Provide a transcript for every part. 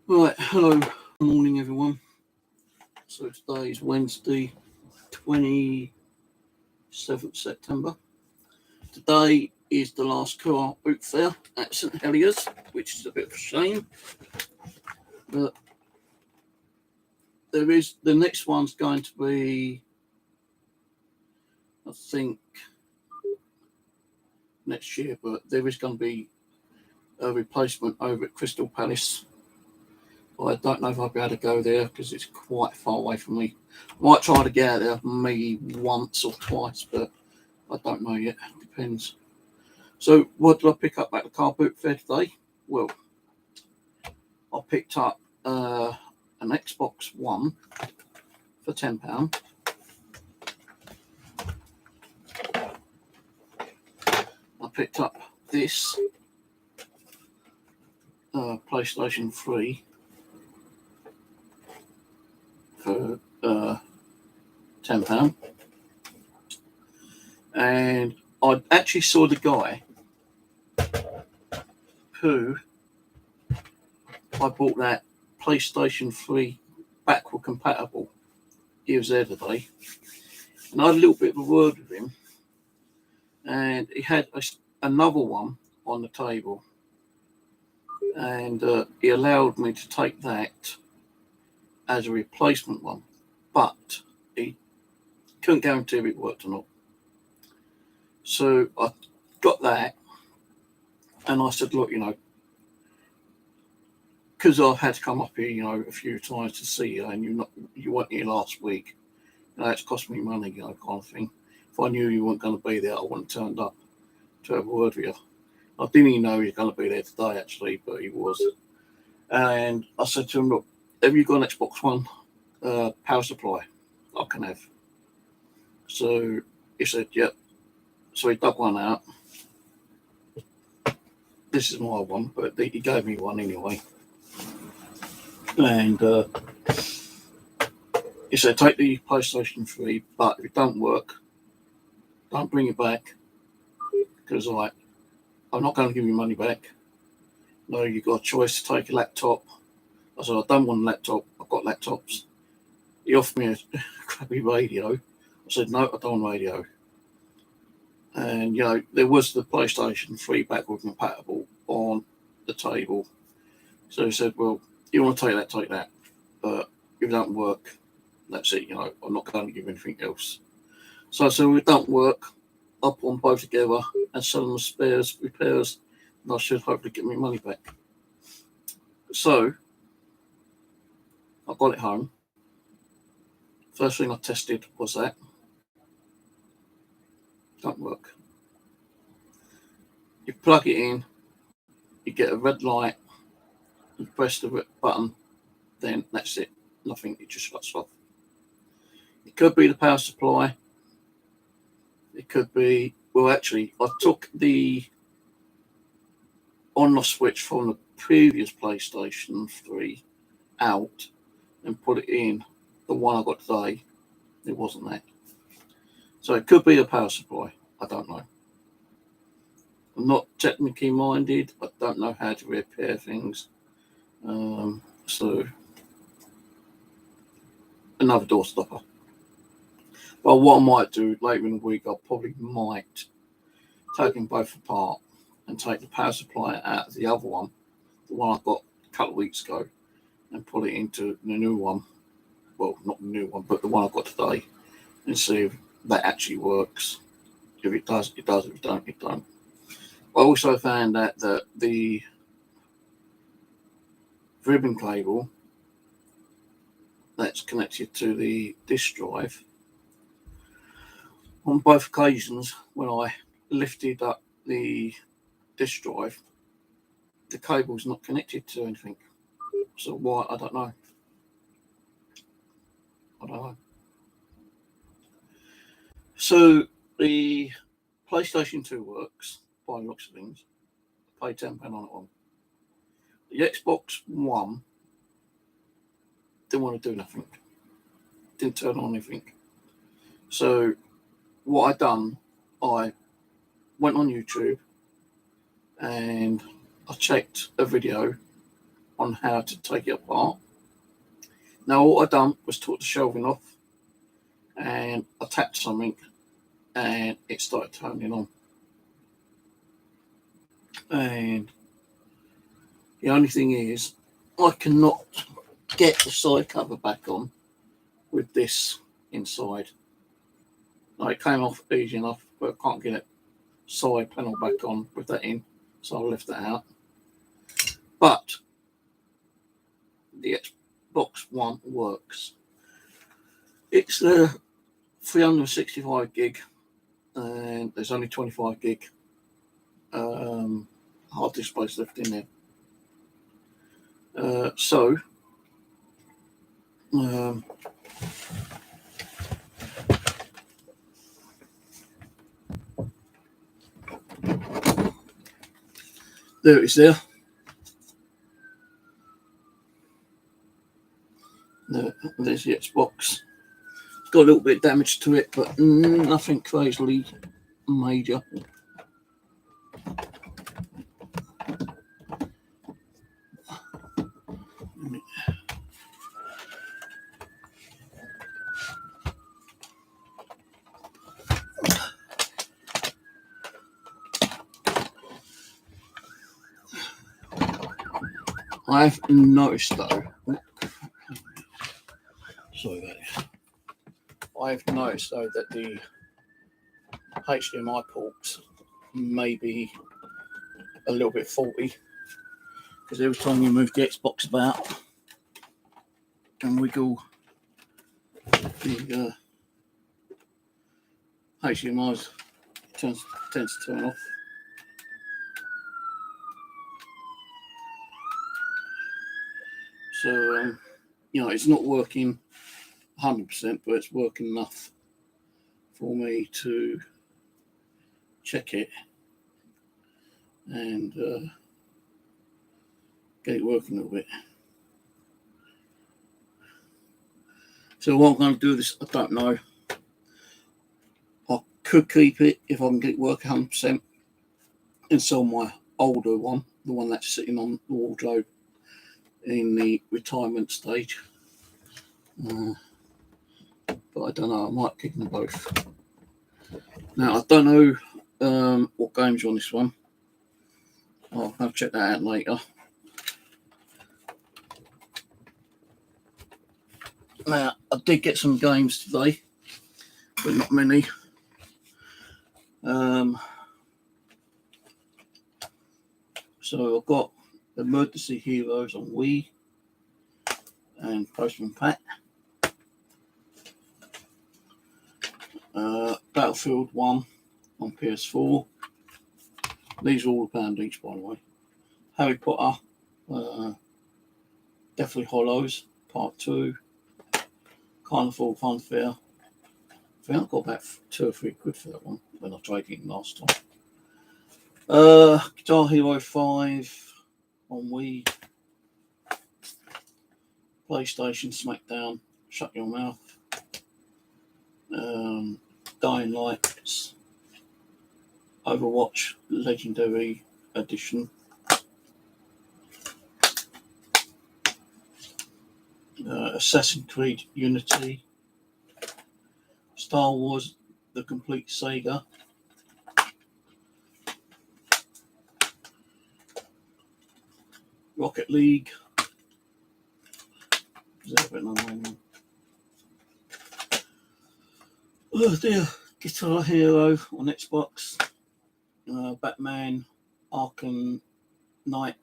Right, hello, morning everyone. So today is Wednesday, 27th September. Today is the last car boot fair at St Heliers, which is a bit of a shame. But the next one's going to be, I think, next year, but there is going to be a replacement over at Crystal Palace. I don't know if I'll be able to go there because it's quite far away from me. I might try to get out there maybe once or twice, but I don't know yet. Depends. So what did I pick up at the car boot fair today? Well, I picked up an Xbox One for £10. I picked up this PlayStation 3 for £10. And I actually saw the guy who I bought that PlayStation 3 backward compatible. He was there today. And I had a little bit of a word with him. And he had another one on the table. And he allowed me to take that as a replacement one. But he couldn't guarantee if it worked or not. So I got that. And I said, look, because I've had to come up here, a few times to see you, and you weren't here last week. It's cost me money, kind of thing. If I knew you weren't going to be there, I wouldn't have turned up to have a word with you. I didn't even know he was going to be there today, actually, but he was. And I said to him, look, have you got an Xbox One power supply I can have? So he said, yep. So he dug one out. This is my one, but he gave me one anyway. And he said, take the PlayStation 3, but if it don't work, don't bring it back, because I'm not going to give you money back. No, you've got a choice to take a laptop. I said, I don't want a laptop. I've got laptops. He offered me a crappy radio. I said, no, I don't want radio. And, there was the PlayStation 3 backward compatible on the table. So he said, well, you want to take that. But if it don't work, that's it, I'm not going to give anything else. So I said, if it don't work, I'll put them both together and sell them as spares, repairs, and I should hopefully get my money back. So I got it home. First thing I tested was that. Don't work. You plug it in, you get a red light, you press the button, then that's it. Nothing, it just shuts off. It could be the power supply. It could be, well, actually, I took the on-off switch from the previous PlayStation 3 out and put it in the one I got today. It wasn't that. So it could be the power supply. I don't know. I'm not technically minded. I don't know how to repair things. So another door stopper. But what I might do later in the week, I probably might take them both apart and take the power supply out of the other one, the one I got a couple of weeks ago, and put it into the new one. Well, not the new one, but the one I've got today, and see if that actually works. If it does, it does. If it don't, it don't. I also found out that the ribbon cable that's connected to the disk drive, on both occasions when I lifted up the disk drive, the cable's not connected to anything. So why? I don't know. So the PlayStation 2 works by the looks of things. I paid £10 on it one. The Xbox One didn't want to do nothing. Didn't turn on anything. So what I done, I went on YouTube and I checked a video on how to take it apart. Now what I done was took the shelving off and I tapped something and it started turning on. And the only thing is I cannot get the side cover back on with this inside. Now, it came off easy enough, but I can't get it side panel back on with that in, so I left that out. But the Xbox One works. It's the 365 gig, and there's only 25 gig hard disk space left in there. There it is there. There's the Xbox. It's got a little bit of damage to it, but nothing crazily major. I've noticed though, I've noticed though that the HDMI ports may be a little bit faulty, because every time you move the Xbox about and wiggle the HDMI tends to turn off. So it's not working 100%, but it's working enough for me to check it and get it working a little bit. So what I'm going to do with this, I don't know. I could keep it if I can get it working 100% and sell my older one, the one that's sitting on the wardrobe in the retirement stage. But I don't know, I might keep them both. Now, I don't know what games are on this one. I'll have to check that out later. Now, I did get some games today, but not many. So I've got Emergency Heroes on Wii and Postman Pat. Battlefield 1 on PS4. These are all £1 each, by the way. Harry Potter, Deathly Hollows, Part 2. Carnival Fun Fair. I think I got about £2 or £3 for that one when I tried it last time. Guitar Hero 5 on Wii. PlayStation Smackdown, Shut Your Mouth. Dying Light, Overwatch Legendary Edition. Assassin's Creed Unity. Star Wars The Complete Saga. Rocket League. Is that a bit another one? Oh dear. Guitar Hero on Xbox. Batman Arkham Knight.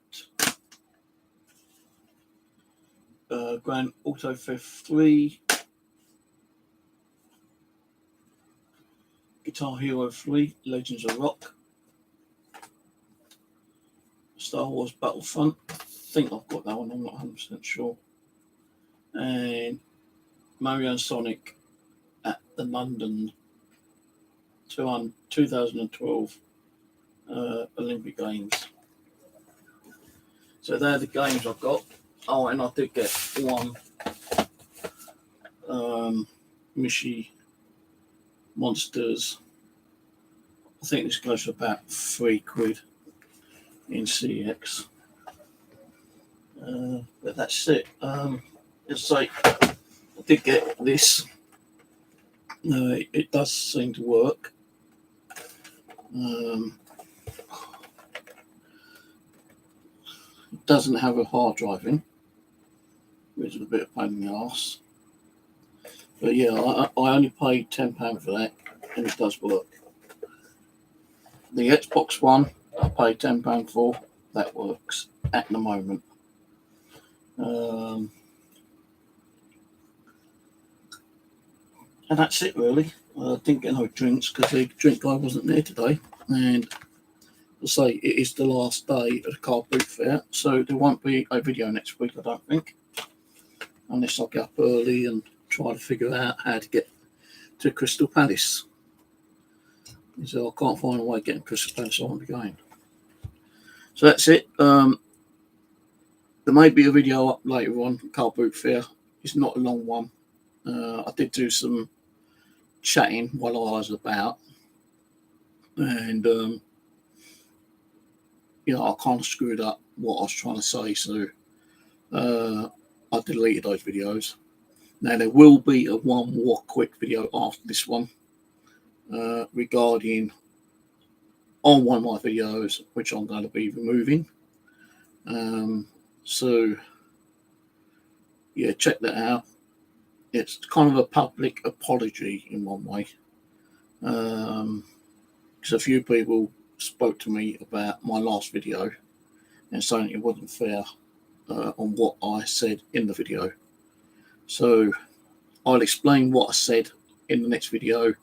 Grand Auto Theft 3. Guitar Hero 3 Legends of Rock. Star Wars Battlefront. I think I've got that one, I'm not 100% sure. And Mario and Sonic at the London 2012 Olympic Games. So they're the games I've got. Oh, and I did get one Mishi Monsters. I think this goes for about £3 in CX. But that's it. As I say, I did get this. It does seem to work. It doesn't have a hard drive in, which is a bit of a pain in the arse. But yeah, I only paid £10 for that, and it does work. The Xbox One, I paid £10 for. That works at the moment. And that's it really. I didn't get no drinks because the drink guy wasn't there today. And I say it is the last day of the Carboot Fair, so there won't be a video next week, I don't think. Unless I get up early and try to figure out how to get to Crystal Palace. So I can't find a way of getting Crystal Palace. I want to be going. So that's it. There may be a video up later on, Carboot Fair. It's not a long one. I did do some chatting while I was about. And, I kind of screwed up what I was trying to say. So I deleted those videos. Now, there will be one more quick video after this one regarding on one of my videos, which I'm going to be removing. So, yeah, check that out. It's kind of a public apology in one way. Because a few people spoke to me about my last video and saying it wasn't fair on what I said in the video. So I'll explain what I said in the next video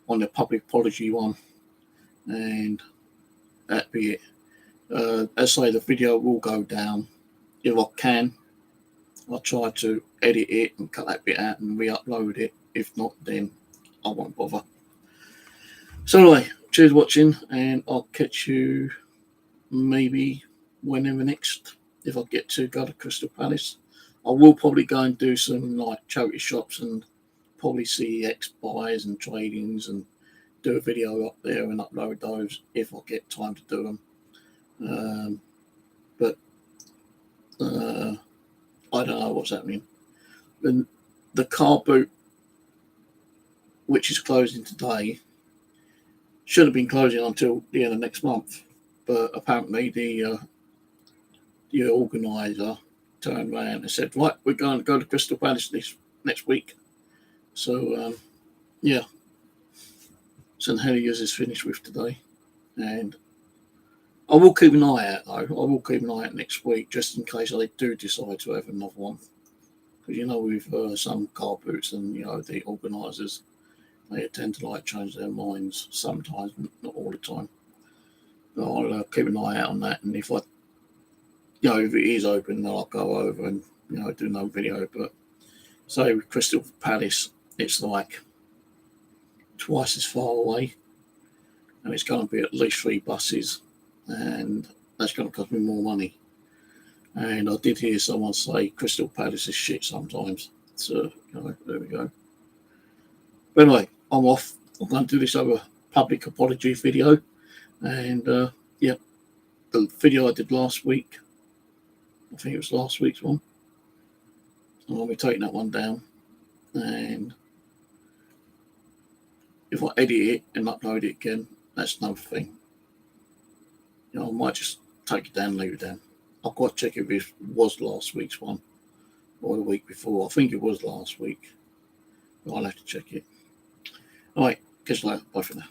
on the public apology one, and that'd be it. As I say, the video will go down. If I can, I'll try to edit it and cut that bit out and re-upload it. If not, then I won't bother. So anyway, cheers for watching, and I'll catch you maybe whenever next, if I get to go to Crystal Palace. I will probably go and do some like charity shops and probably see buys and tradings and do a video up there and upload those if I get time to do them. But I don't know what's happening. The car boot, which is closing today, should have been closing until the end of next month, but apparently the organizer turned around and said, right, we're going to go to Crystal Palace next week. So yeah, St Heliers is finished with today, and I will keep an eye out though. I will keep an eye out next week just in case they do decide to have another one, because with some car boots and the organisers, they tend to like change their minds sometimes, not all the time. But I'll keep an eye out on that, and if if it is open, then I'll go over and do another video. But say with Crystal Palace, it's like twice as far away, and it's going to be at least 3 buses, and that's going to cost me more money. And I did hear someone say Crystal Palace is shit sometimes. So there we go. But anyway, I'm off. I'm going to do this other public apology video, and yeah, the video I did last week, I think it was last week's one, I'll be taking that one down, and if I edit it and upload it again, that's another thing. I might just take it down and leave it down. I've got to check if it was last week's one or the week before. I think it was last week, but I'll have to check it. All right, catch you later. Bye for now.